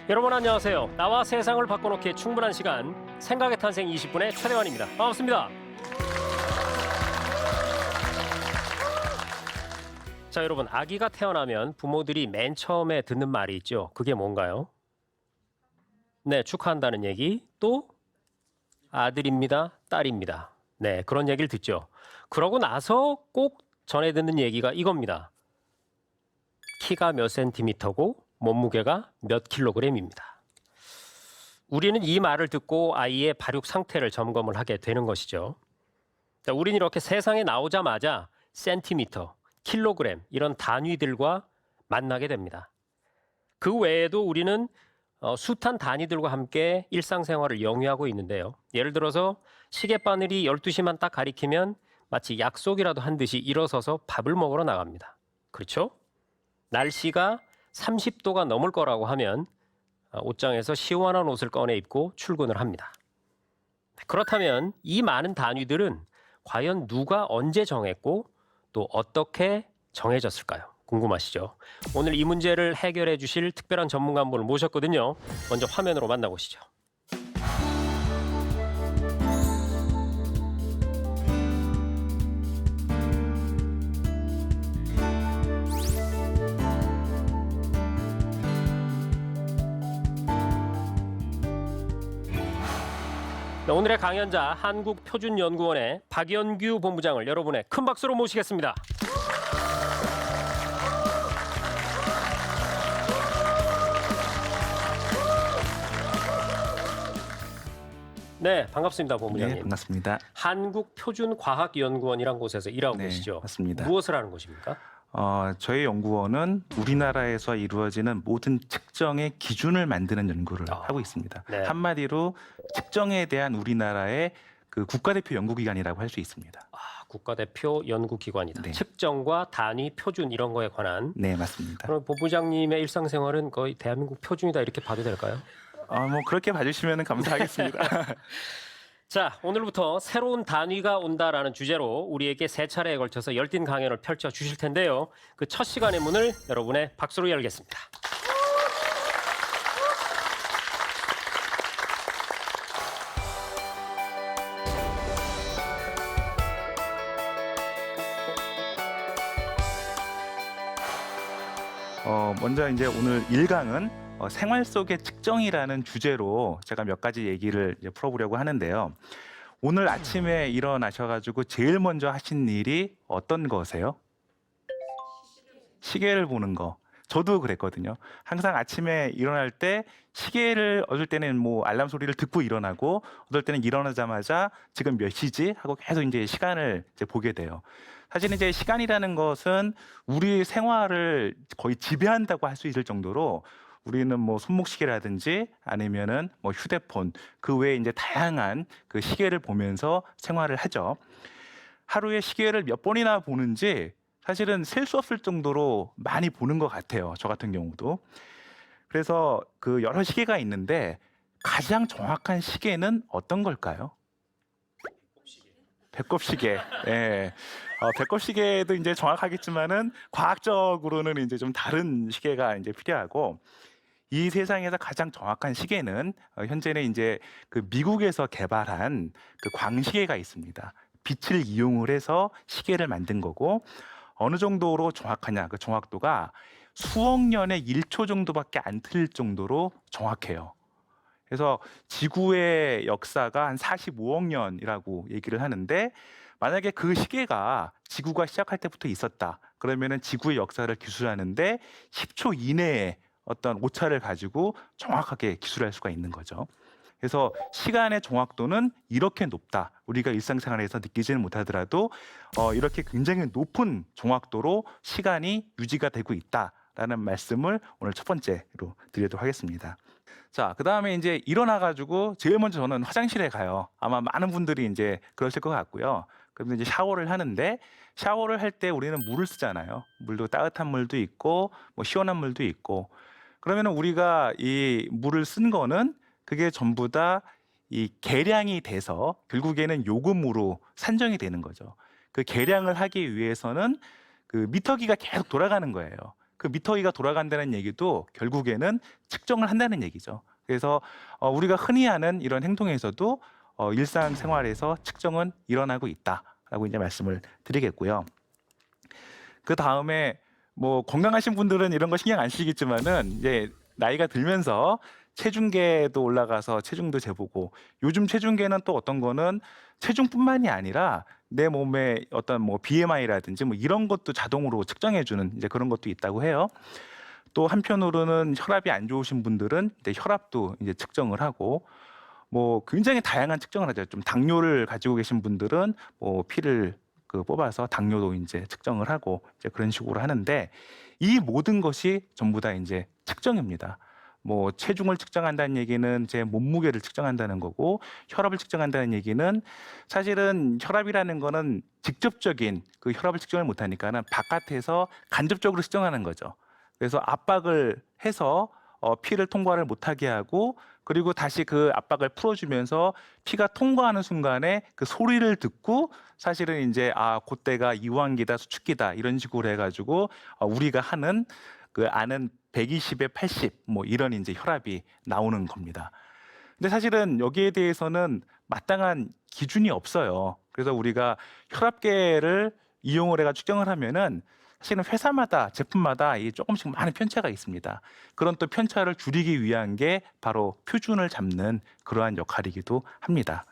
여러분 안녕하세요. 나와 세상을 바꿔놓기에 충분한 시간, 생각의 탄생 20분의 최대환입니다. 반갑습니다. 자, 여러분, 아기가 태어나면 부모들이 맨 처음에 듣는 말이 있죠. 그게 뭔가요? 네, 축하한다는 얘기. 또 아들입니다, 딸입니다. 네, 그런 얘기를 듣죠. 그러고 나서 꼭 전해 듣는 얘기가 이겁니다. 키가 몇 센티미터고 몸무게가 몇 킬로그램입니다. 우리는 이 말을 듣고 아이의 발육 상태를 점검을 하게 되는 것이죠. 자, 우리는 이렇게 세상에 나오자마자 센티미터, 킬로그램 이런 단위들과 만나게 됩니다. 그 외에도 우리는 숱한 단위들과 함께 일상생활을 영위하고 있는데요. 예를 들어서 시계바늘이 12시만 딱 가리키면 마치 약속이라도 한 듯이 일어서서 밥을 먹으러 나갑니다. 그렇죠? 날씨가 30도가 넘을 거라고 하면 옷장에서 시원한 옷을 꺼내 입고 출근을 합니다. 그렇다면 이 많은 단위들은 과연 누가 언제 정했고 또 어떻게 정해졌을까요? 궁금하시죠? 오늘 이 문제를 해결해 주실 특별한 전문가 한 분을 모셨거든요. 먼저 화면으로 만나보시죠. 오늘의 강연자 한국표준연구원의 박연규 본부장을 여러분의 큰 박수로 모시겠습니다. 네, 반갑습니다, 본부장님. 네, 반갑습니다. 한국표준과학연구원이란 곳에서 일하고 네, 계시죠? 맞습니다. 무엇을 하는 곳입니까? 저희 연구원은 우리나라에서 이루어지는 모든 측정의 기준을 만드는 연구를 하고 있습니다. 네. 한마디로 측정에 대한 우리나라의 그 국가대표 연구기관이라고 할 수 있습니다. 국가대표 연구기관이다. 네. 측정과 단위, 표준 이런 거에 관한. 네, 맞습니다. 그럼 본부장님의 일상생활은 거의 대한민국 표준이다 이렇게 봐도 될까요? 뭐 그렇게 봐주시면 감사하겠습니다. 자, 오늘부터 새로운 단위가 온다라는 주제로 우리에게 세 차례에 걸쳐서 열띤 강연을 펼쳐 주실 텐데요. 그 첫 시간의 문을 여러분의 박수로 열겠습니다. 먼저 이제 오늘 1강은 생활 속의 측정이라는 주제로 제가 몇 가지 얘기를 이제 풀어보려고 하는데요. 오늘 아침에 일어나셔가지고 제일 먼저 하신 일이 어떤 거세요? 시계를 보는 거. 저도 그랬거든요. 항상 아침에 일어날 때 시계를 어떨 때는 뭐 알람 소리를 듣고 일어나고 어떨 때는 일어나자마자 지금 몇 시지 하고 계속 이제 시간을 이제 보게 돼요. 사실 이제 시간이라는 것은 우리 생활을 거의 지배한다고 할 수 있을 정도로 우리는 뭐 손목시계라든지 아니면은 뭐 휴대폰 그 외에 이제 다양한 그 시계를 보면서 생활을 하죠. 하루에 시계를 몇 번이나 보는지 사실은 셀 수 없을 정도로 많이 보는 것 같아요. 저 같은 경우도. 그래서 그 여러 시계가 있는데 가장 정확한 시계는 어떤 걸까요? 배꼽시계. 예. 배꼽시계도 이제 정확하겠지만은 과학적으로는 이제 좀 다른 시계가 이제 필요하고 이 세상에서 가장 정확한 시계는 현재는 이제 그 미국에서 개발한 그 광시계가 있습니다. 빛을 이용을 해서 시계를 만든 거고 어느 정도로 정확하냐 그 정확도가 수억 년에 1초 정도밖에 안 틀릴 정도로 정확해요. 그래서 지구의 역사가 한 45억 년이라고 얘기를 하는데 만약에 그 시계가 지구가 시작할 때부터 있었다. 그러면은 지구의 역사를 기술하는데 10초 이내에 어떤 오차를 가지고 정확하게 기술할 수가 있는 거죠. 그래서 시간의 정확도는 이렇게 높다. 우리가 일상생활에서 느끼지는 못하더라도 이렇게 굉장히 높은 정확도로 시간이 유지가 되고 있다라는 말씀을 오늘 첫 번째로 드리도록 하겠습니다. 자, 그 다음에 이제 일어나가지고 제일 먼저 저는 화장실에 가요. 아마 많은 분들이 이제 그러실 것 같고요. 그럼 이제 샤워를 하는데 샤워를 할 때 우리는 물을 쓰잖아요. 물도 따뜻한 물도 있고 뭐 시원한 물도 있고 그러면은 우리가 이 물을 쓴 거는 그게 전부 다 이 계량이 돼서 결국에는 요금으로 산정이 되는 거죠. 그 계량을 하기 위해서는 그 미터기가 계속 돌아가는 거예요. 그 미터기가 돌아간다는 얘기도 결국에는 측정을 한다는 얘기죠. 그래서 우리가 흔히 하는 이런 행동에서도 일상생활에서 측정은 일어나고 있다라고 이제 말씀을 드리겠고요. 그 다음에 뭐 건강하신 분들은 이런 거 신경 안 쓰시겠지만은 이제 나이가 들면서 체중계도 올라가서 체중도 재보고, 요즘 체중계는 또 어떤 거는 체중뿐만이 아니라 내 몸의 어떤 뭐 BMI라든지 뭐 이런 것도 자동으로 측정해주는 이제 그런 것도 있다고 해요. 또 한편으로는 혈압이 안 좋으신 분들은 이제 혈압도 이제 측정을 하고, 뭐 굉장히 다양한 측정을 하죠. 좀 당뇨를 가지고 계신 분들은 뭐 피를 뽑아서 당뇨도 이제 측정을 하고 이제 그런 식으로 하는데, 이 모든 것이 전부 다 이제 측정입니다. 뭐 체중을 측정한다는 얘기는 제 몸무게를 측정한다는 거고, 혈압을 측정한다는 얘기는 사실은 혈압이라는 거는 직접적인 그 혈압을 측정을 못 하니까는 바깥에서 간접적으로 측정하는 거죠. 그래서 압박을 해서 피를 통과를 못하게 하고, 그리고 다시 그 압박을 풀어주면서 피가 통과하는 순간에 그 소리를 듣고 사실은 이제 그때가 이완기다 수축기다 이런 식으로 해가지고 우리가 하는 그 아는 120에 80 뭐 이런 이제 혈압이 나오는 겁니다. 근데 사실은 여기에 대해서는 마땅한 기준이 없어요. 그래서 우리가 혈압계를 이용을 해가 측정을 하면은 사실은 회사마다 제품마다 이 조금씩 많은 편차가 있습니다. 그런 또 편차를 줄이기 위한 게 바로 표준을 잡는 그러한 역할이기도 합니다.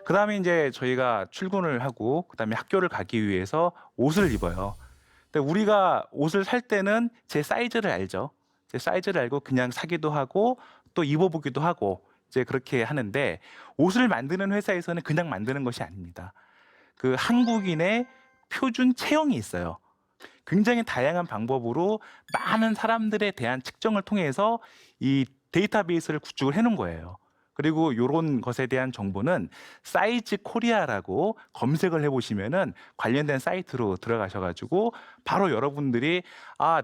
그 다음에 이제 저희가 출근을 하고 그 다음에 학교를 가기 위해서 옷을 입어요. 근데 우리가 옷을 살 때는 제 사이즈를 알죠. 제 사이즈를 알고 그냥 사기도 하고 또 입어보기도 하고 이제 그렇게 하는데, 옷을 만드는 회사에서는 그냥 만드는 것이 아닙니다. 그 한국인의 표준 체형이 있어요. 굉장히 다양한 방법으로 많은 사람들에 대한 측정을 통해서 이 데이터베이스를 구축을 해놓은 거예요. 그리고 이런 것에 대한 정보는 사이즈 코리아라고 검색을 해보시면은 관련된 사이트로 들어가셔가지고 바로 여러분들이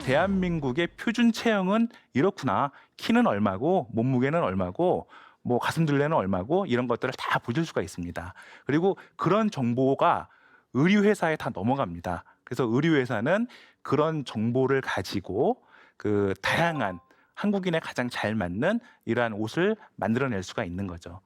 대한민국의 표준 체형은 이렇구나, 키는 얼마고 몸무게는 얼마고 뭐 가슴 둘레는 얼마고 이런 것들을 다 보실 수가 있습니다. 그리고 그런 정보가 의류회사에 다 넘어갑니다. 그래서 의류회사는 그런 정보를 가지고 그 다양한 한국인에 가장 잘 맞는 이러한 옷을 만들어낼 수가 있는 거죠.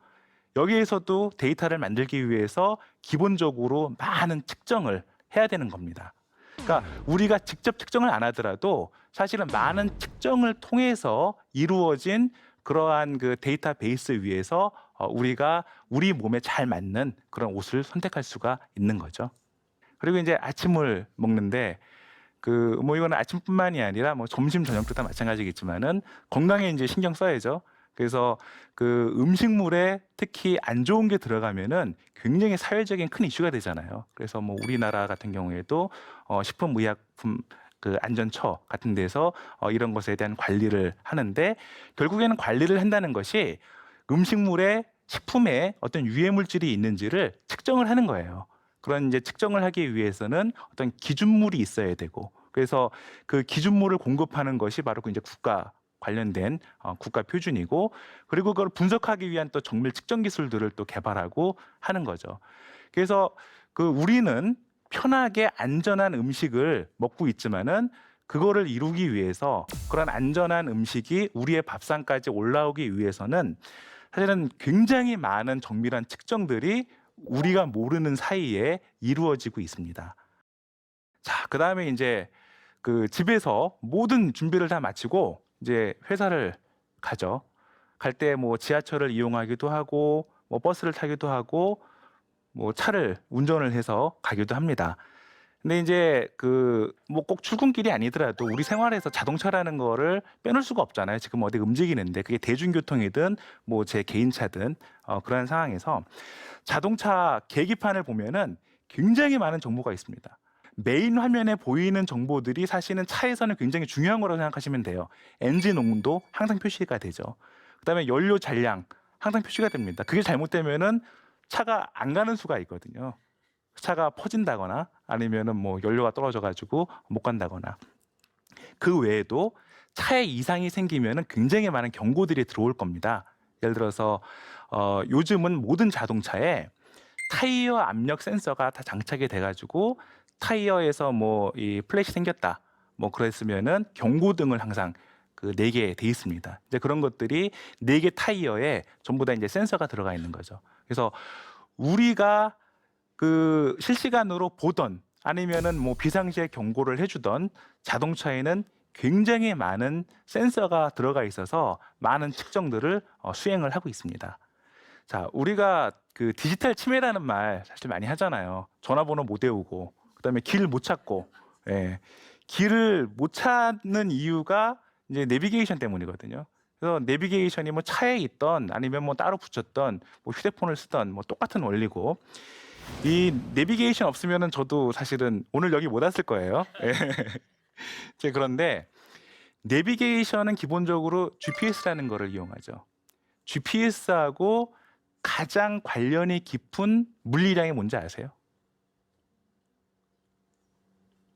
여기에서도 데이터를 만들기 위해서 기본적으로 많은 측정을 해야 되는 겁니다. 그러니까 우리가 직접 측정을 안 하더라도 사실은 많은 측정을 통해서 이루어진 그러한 그 데이터베이스 위에서 우리가 우리 몸에 잘 맞는 그런 옷을 선택할 수가 있는 거죠. 그리고 이제 아침을 먹는데 뭐 이거는 아침뿐만이 아니라 뭐 점심 저녁도 다 마찬가지겠지만은 건강에 이제 신경 써야죠. 그래서 그 음식물에 특히 안 좋은 게 들어가면은 굉장히 사회적인 큰 이슈가 되잖아요. 그래서 뭐 우리나라 같은 경우에도 식품의약품 그 안전처 같은 데서 이런 것에 대한 관리를 하는데, 결국에는 관리를 한다는 것이 음식물에 식품에 어떤 유해 물질이 있는지를 측정을 하는 거예요. 그런 이제 측정을 하기 위해서는 어떤 기준물이 있어야 되고, 그래서 그 기준물을 공급하는 것이 바로 이제 국가 관련된 국가 표준이고, 그리고 그걸 분석하기 위한 또 정밀 측정 기술들을 또 개발하고 하는 거죠. 그래서 그 우리는 편하게 안전한 음식을 먹고 있지만은 그거를 이루기 위해서, 그런 안전한 음식이 우리의 밥상까지 올라오기 위해서는 사실은 굉장히 많은 정밀한 측정들이 우리가 모르는 사이에 이루어지고 있습니다. 자, 그 다음에 이제 그 집에서 모든 준비를 다 마치고 이제 회사를 가죠. 갈 때 뭐 지하철을 이용하기도 하고 뭐 버스를 타기도 하고 뭐 차를 운전을 해서 가기도 합니다. 근데 이제 그 뭐 꼭 출근길이 아니더라도 우리 생활에서 자동차라는 거를 빼놓을 수가 없잖아요. 지금 어디 움직이는데 그게 대중교통이든 뭐 제 개인 차든 그런 상황에서 자동차 계기판을 보면은 굉장히 많은 정보가 있습니다. 메인 화면에 보이는 정보들이 사실은 차에서는 굉장히 중요한 거라고 생각하시면 돼요. 엔진 온도 항상 표시가 되죠. 그다음에 연료 잔량 항상 표시가 됩니다. 그게 잘못되면은 차가 안 가는 수가 있거든요. 차가 퍼진다거나 아니면은 뭐 연료가 떨어져 가지고 못 간다거나. 그 외에도 차에 이상이 생기면은 굉장히 많은 경고들이 들어올 겁니다. 예를 들어서 요즘은 모든 자동차에 타이어 압력 센서가 다 장착이 돼가지고 타이어에서 뭐 이 플랫이 생겼다, 뭐 그랬으면은 경고등을 항상 그 4개 돼 있습니다. 이제 그런 것들이 4개 타이어에 전부 다 이제 센서가 들어가 있는 거죠. 그래서 우리가 그 실시간으로 보던 아니면은 뭐 비상시에 경고를 해주던 자동차에는 굉장히 많은 센서가 들어가 있어서 많은 측정들을 수행을 하고 있습니다. 자, 우리가 그 디지털 치매라는 말 사실 많이 하잖아요. 전화번호 못 외우고, 그다음에 길 못 찾고, 예. 길을 못 찾는 이유가 이제 내비게이션 때문이거든요. 그래서 내비게이션이 뭐 차에 있던 아니면 뭐 따로 붙였던 뭐 휴대폰을 쓰던 뭐 똑같은 원리고, 이 내비게이션 없으면은 저도 사실은 오늘 여기 못 왔을 거예요. 예. 그런데 내비게이션은 기본적으로 GPS라는 거를 이용하죠. GPS하고 가장 관련이 깊은 물리량이 뭔지 아세요?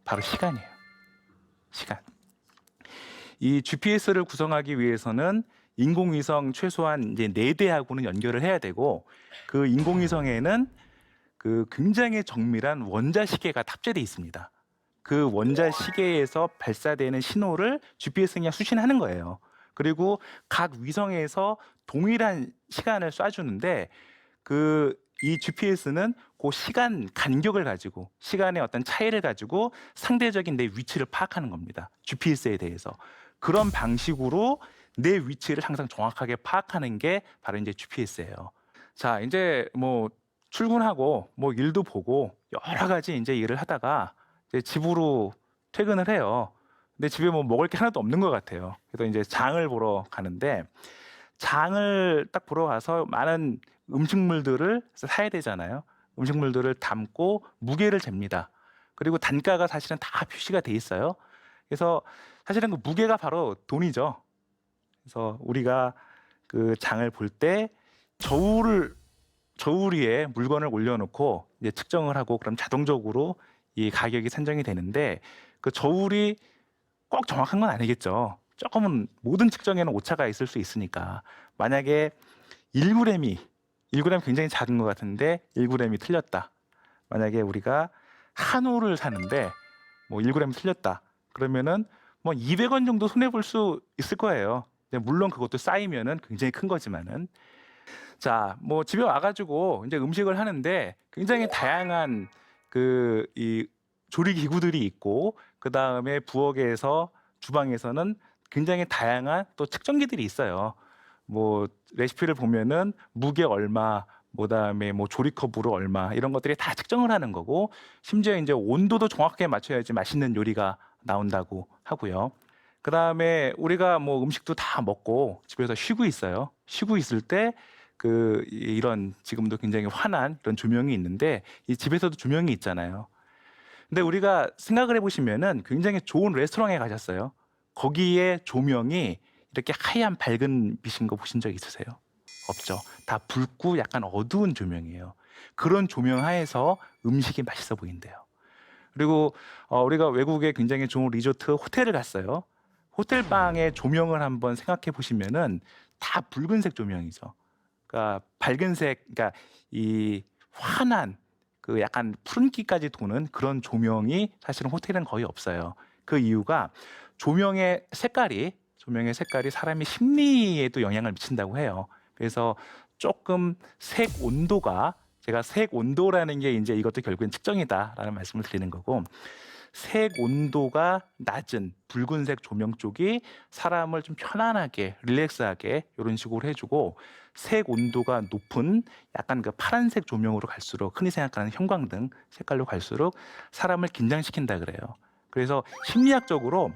바로 시간이에요. 시간. 이 GPS를 구성하기 위해서는 인공위성 최소한 이제 4대하고는 연결을 해야 되고, 그 인공위성에는 그 굉장히 정밀한 원자시계가 탑재되어 있습니다. 그 원자시계에서 발사되는 신호를 GPS에 그냥 수신하는 거예요. 그리고 각 위성에서 동일한 시간을 쏴주는데, 이 GPS는 그 시간 간격을 가지고, 시간의 어떤 차이를 가지고 상대적인 내 위치를 파악하는 겁니다. GPS에 대해서. 그런 방식으로 내 위치를 항상 정확하게 파악하는 게 바로 이제 GPS예요. 자, 이제 뭐 출근하고 뭐 일도 보고 여러 가지 이제 일을 하다가 이제 집으로 퇴근을 해요. 근데 집에 뭐 먹을 게 하나도 없는 것 같아요. 그래서 이제 장을 보러 가는데, 장을 딱 보러 가서 많은 음식물들을 사야 되잖아요. 음식물들을 담고 무게를 잽니다. 그리고 단가가 사실은 다 표시가 돼 있어요. 그래서 사실은 그 무게가 바로 돈이죠. 그래서 우리가 그 장을 볼 때 저울 위에 물건을 올려놓고 이제 측정을 하고, 그럼 자동적으로 이 가격이 산정이 되는데, 그 저울이 꼭 정확한 건 아니겠죠. 조금은 모든 측정에는 오차가 있을 수 있으니까, 만약에 1g이 1g 굉장히 작은 것 같은데 1g이 틀렸다. 만약에 우리가 한우를 사는데 뭐 1g 틀렸다. 그러면은 뭐 200원 정도 손해 볼 수 있을 거예요. 물론 그것도 쌓이면은 굉장히 큰 거지만은. 자, 뭐 집에 와가지고 이제 음식을 하는데 굉장히 다양한 이 조리 기구들이 있고, 그 다음에 부엌에서 주방에서는 굉장히 다양한 또 측정기들이 있어요. 뭐 레시피를 보면은 무게 얼마, 그다음에 뭐 조리컵으로 얼마, 이런 것들이 다 측정을 하는 거고, 심지어 이제 온도도 정확하게 맞춰야지 맛있는 요리가 나온다고 하고요. 그 다음에 우리가 뭐 음식도 다 먹고 집에서 쉬고 있어요. 쉬고 있을 때 이런 지금도 굉장히 환한 이런 조명이 있는데, 이 집에서도 조명이 있잖아요. 근데 우리가 생각을 해보시면은 굉장히 좋은 레스토랑에 가셨어요. 거기에 조명이 이렇게 하얀 밝은 빛인 거 보신 적 있으세요? 없죠. 다 붉고 약간 어두운 조명이에요. 그런 조명 하에서 음식이 맛있어 보인대요. 그리고 우리가 외국에 굉장히 좋은 리조트 호텔을 갔어요. 호텔 방의 조명을 한번 생각해 보시면은 다 붉은색 조명이죠. 그러니까 밝은색, 그러니까 이 환한 그 약간 푸른기까지 도는 그런 조명이 사실은 호텔은 거의 없어요. 그 이유가 조명의 색깔이 사람의 심리에도 영향을 미친다고 해요. 그래서 조금 색 온도가, 제가 색 온도라는 게 이제 이것도 결국엔 측정이다라는 말씀을 드리는 거고, 색 온도가 낮은 붉은색 조명 쪽이 사람을 좀 편안하게 릴렉스하게 이런 식으로 해주고, 색 온도가 높은 약간 그 파란색 조명으로 갈수록, 흔히 생각하는 형광등 색깔로 갈수록 사람을 긴장시킨다 그래요. 그래서 심리학적으로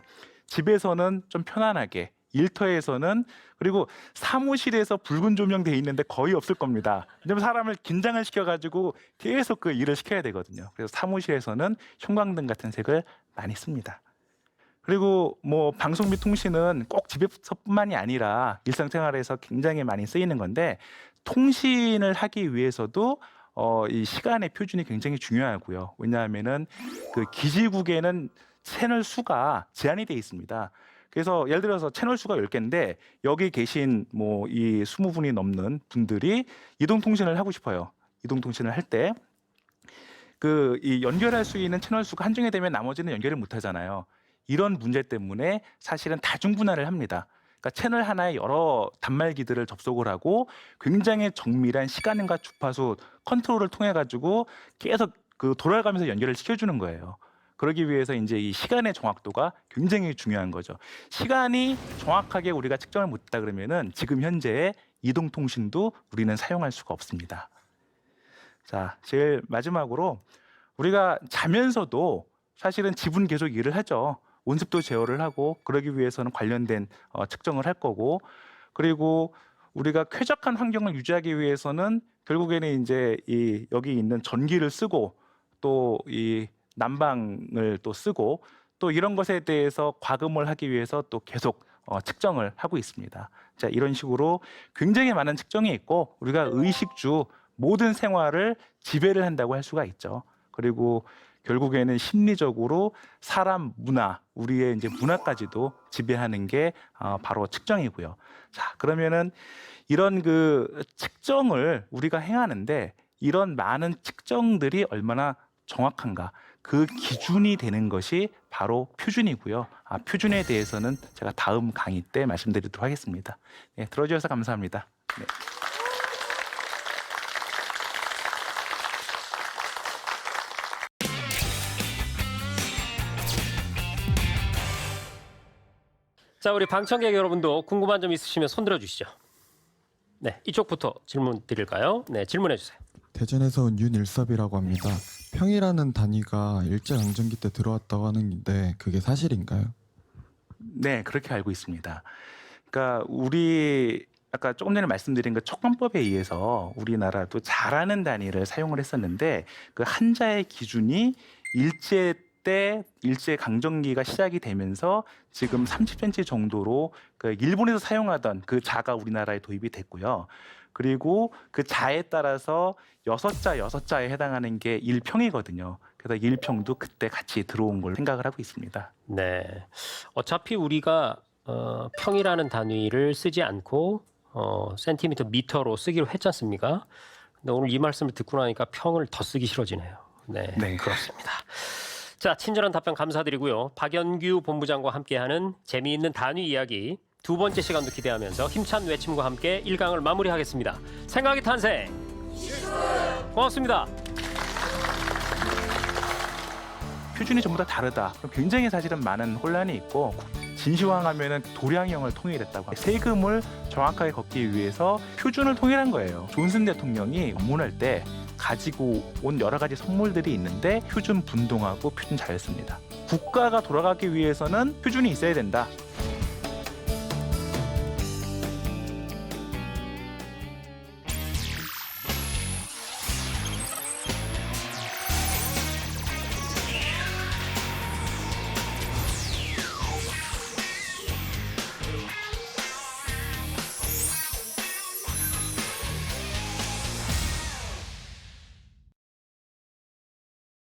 집에서는 좀 편안하게, 일터에서는, 그리고 사무실에서 붉은 조명 돼 있는데 거의 없을 겁니다. 왜냐면 사람을 긴장을 시켜가지고 계속 그 일을 시켜야 되거든요. 그래서 사무실에서는 형광등 같은 색을 많이 씁니다. 그리고 뭐 방송 및 통신은 꼭 집에서뿐만이 아니라 일상생활에서 굉장히 많이 쓰이는 건데, 통신을 하기 위해서도 이 시간의 표준이 굉장히 중요하고요. 왜냐하면은 그 기지국에는 채널 수가 제한이 돼 있습니다. 그래서 예를 들어서 채널 수가 10개인데 여기 계신 뭐 이 20분이 넘는 분들이 이동 통신을 하고 싶어요. 이동통신을 할 때 이 연결할 수 있는 채널 수가 한정이 되면 나머지는 연결을 못 하잖아요. 이런 문제 때문에 사실은 다중분할을 합니다. 그러니까 채널 하나에 여러 단말기들을 접속을 하고 굉장히 정밀한 시간과 주파수 컨트롤을 통해 가지고 계속 돌아가면서 연결을 시켜주는 거예요. 그러기 위해서 이제 이 시간의 정확도가 굉장히 중요한 거죠. 시간이 정확하게 우리가 측정을 못했다 그러면은 지금 현재 이동통신도 우리는 사용할 수가 없습니다. 자, 제일 마지막으로 우리가 자면서도 사실은 집은 계속 일을 하죠. 온습도 제어를 하고 그러기 위해서는 관련된 측정을 할 거고, 그리고 우리가 쾌적한 환경을 유지하기 위해서는 결국에는 이제 여기 있는 전기를 쓰고 또 이 난방을 또 쓰고 또 이런 것에 대해서 과금을 하기 위해서 또 계속 측정을 하고 있습니다. 자, 이런 식으로 굉장히 많은 측정이 있고 우리가 의식주 모든 생활을 지배를 한다고 할 수가 있죠. 그리고 결국에는 심리적으로 사람 문화, 우리의 이제 문화까지도 지배하는 게 바로 측정이고요. 자, 그러면은 이런 측정을 우리가 행하는데 이런 많은 측정들이 얼마나 정확한가? 그 기준이 되는 것이 바로 표준이고요. 표준에 대해서는 제가 다음 강의 때 말씀드리도록 하겠습니다. 네, 들어주셔서 감사합니다. 네. 자, 우리 방청객 여러분도 궁금한 점 있으시면 손 들어주시죠. 네, 이쪽부터 질문 드릴까요? 네, 질문해 주세요. 대전에서 온 윤일섭이라고 합니다. 평이라는 단위가 일제강점기 때 들어왔다고 하는데 그게 사실인가요? 네, 그렇게 알고 있습니다. 그러니까 우리 아까 조금 전에 말씀드린 그 촉감법에 의해서 우리나라도 잘하는 단위를 사용을 했었는데 그 한자의 기준이 일제 때 일제 강점기가 시작이 되면서 지금 30cm 정도로 그 일본에서 사용하던 그 자가 우리나라에 도입이 됐고요. 그리고 그 자에 따라서 6자에 해당하는 게 1평이거든요. 그래서 1평도 그때 같이 들어온 걸로 생각을 하고 있습니다. 네, 어차피 우리가 평이라는 단위를 쓰지 않고 센티미터, 미터로 쓰기로 했지 않습니까? 근데 오늘 이 말씀을 듣고 나니까 평을 더 쓰기 싫어지네요. 네, 네. 그렇습니다. 자, 친절한 답변 감사드리고요. 박연규 본부장과 함께하는 재미있는 단위 이야기 두 번째 시간도 기대하면서 힘찬 외침과 함께 1강을 마무리하겠습니다. 생각의 탄생. 고맙습니다. 표준이 전부 다 다르다. 그럼 굉장히 사실은 많은 혼란이 있고 진시황하면은 도량형을 통일했다고. 세금을 정확하게 걷기 위해서 표준을 통일한 거예요. 존슨 대통령이 방문할 때 가지고 온 여러 가지 선물들이 있는데 표준 분동하고 표준 자였습니다. 국가가 돌아가기 위해서는 표준이 있어야 된다.